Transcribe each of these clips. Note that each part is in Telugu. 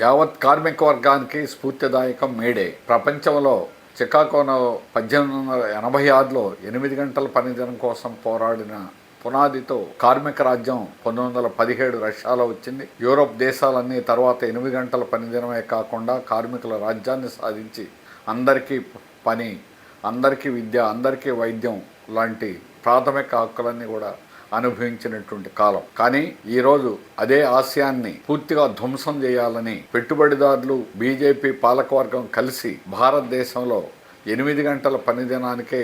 యావత్ కార్మిక వర్గానికి స్ఫూర్తిదాయకం మేడే. ప్రపంచంలో చికాగోలో 1886లో 8 గంటల పనిదినం కోసం పోరాడిన పునాదితో కార్మిక రాజ్యం 1917 రష్యాలో వచ్చింది. యూరోప్ దేశాలన్నీ తర్వాత 8 గంటల పనిదినమే కాకుండా కార్మికుల రాజ్యాన్ని సాధించి అందరికీ పని, అందరికీ విద్య, అందరికీ వైద్యం లాంటి ప్రాథమిక హక్కులన్నీ కూడా అనుభవించినటువంటి కాలం. కానీ ఈరోజు అదే ఆశయాన్ని పూర్తిగా ధ్వంసం చేయాలని పెట్టుబడిదారులు, బీజేపీ పాలకవర్గం కలిసి భారతదేశంలో 8 గంటల పనిదినానికే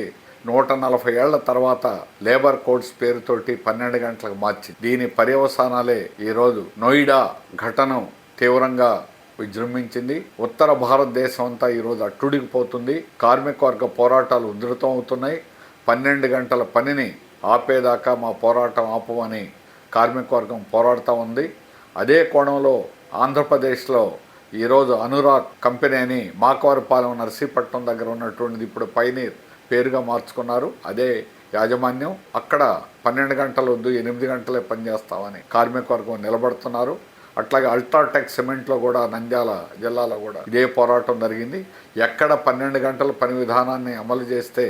140 ఏళ్ల తర్వాత లేబర్ కోడ్స్ పేరుతోటి 12 గంటలకు మార్చి దీని పర్యవసానాలే ఈరోజు నోయిడా ఘటన తీవ్రంగా విజృంభించింది. ఉత్తర భారతదేశం అంతా ఈరోజు అట్టుడికిపోతుంది. కార్మిక వర్గ పోరాటాలు ఉధృతం అవుతున్నాయి. 12 గంటల పనిని ఆపేదాకా మా పోరాటం ఆపమని కార్మిక వర్గం పోరాడుతూ ఉంది. అదే కోణంలో ఆంధ్రప్రదేశ్లో ఈరోజు అనురాగ్ కంపెనీ అని మాకవరపాలెం నర్సీపట్నం దగ్గర ఉన్నటువంటిది ఇప్పుడు పైనీర్ పేరుగా మార్చుకున్నారు. అదే యాజమాన్యం. అక్కడ 12 గంటలు వద్దు, 8 గంటలే పనిచేస్తామని కార్మిక వర్గం నిలబడుతున్నారు. అట్లాగే అల్ట్రాటెక్ సిమెంట్లో కూడా నంద్యాల జిల్లాలో కూడా ఇదే పోరాటం జరిగింది. ఎక్కడ 12 గంటల పని విధానాన్ని అమలు చేస్తే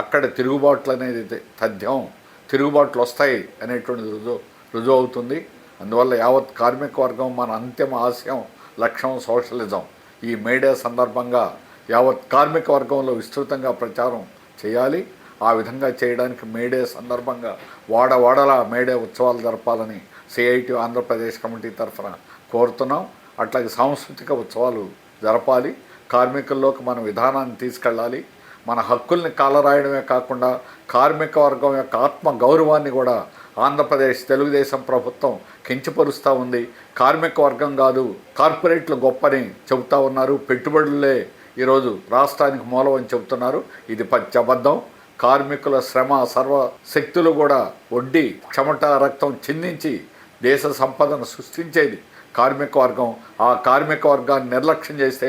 అక్కడ తిరుగుబాట్లు అనేది తథ్యం, తిరుగుబాట్లు వస్తాయి అనేటువంటిది రుజువు అవుతుంది. అందువల్ల యావత్ కార్మిక వర్గం మన అంతిమ ఆశయం, లక్ష్యం సోషలిజం. ఈ మేడే సందర్భంగా యావత్ కార్మిక వర్గంలో విస్తృతంగా ప్రచారం చేయాలి. ఆ విధంగా చేయడానికి మేడే సందర్భంగా వాడవాడలా మేడే ఉత్సవాలు జరపాలని సిఐటి ఆంధ్రప్రదేశ్ కమిటీ తరఫున కోరుతున్నాం. అట్లాగే సాంస్కృతిక ఉత్సవాలు జరపాలి. కార్మికుల్లోకి మన విధానాన్ని తీసుకెళ్ళాలి. మన హక్కుల్ని కాలరాయడమే కాకుండా కార్మిక వర్గం యొక్క ఆత్మ గౌరవాన్ని కూడా ఆంధ్రప్రదేశ్ తెలుగుదేశం ప్రభుత్వం కించపరుస్తూ ఉంది. కార్మిక వర్గం కాదు, కార్పొరేట్లు గొప్పని చెబుతూ ఉన్నారు. పెట్టుబడులే ఈరోజు రాష్ట్రానికి మూలం అని చెబుతున్నారు. ఇది పచ్చబద్ధం. కార్మికుల శ్రమ సర్వశక్తులు కూడా వడ్డీ, చెమట, రక్తం చిందించి దేశ సంపదను సృష్టించేది కార్మిక వర్గం. ఆ కార్మిక వర్గాన్ని నిర్లక్ష్యం చేస్తే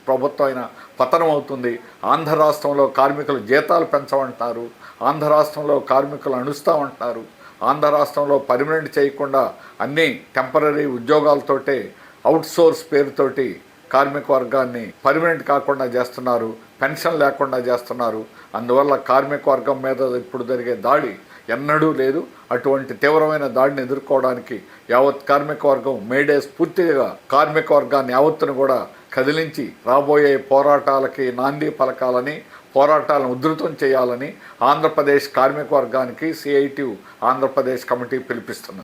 ప్రభుత్వం అయినా పతనం అవుతుంది. ఆంధ్ర రాష్ట్రంలో కార్మికుల జీతాలు పెంచమంటున్నారు. ఆంధ్ర రాష్ట్రంలో కార్మికులు అణుస్తామంటున్నారు. ఆంధ్ర రాష్ట్రంలో పర్మనెంట్ చేయకుండా అన్ని టెంపరీ ఉద్యోగాలతోటే అవుట్సోర్స్ పేరుతోటి కార్మిక వర్గాన్ని పర్మనెంట్ కాకుండా చేస్తున్నారు. పెన్షన్ లేకుండా చేస్తున్నారు. అందువల్ల కార్మిక వర్గం మీద ఇప్పుడు జరిగే దాడి ఎన్నడూ లేదు. అటువంటి తీవ్రమైన దాడిని ఎదుర్కోవడానికి యావత్ కార్మిక వర్గం మేడే స్ఫూర్తిగా కార్మిక వర్గాన్ని యావత్తును కూడా కదిలించి రాబోయే పోరాటాలకి నాంది పలకాలని, పోరాటాలను ఉధృతం చేయాలని ఆంధ్రప్రదేశ్ కార్మిక వర్గానికి సిఐటి ఆంధ్రప్రదేశ్ కమిటీ పిలిపిస్తున్నారు.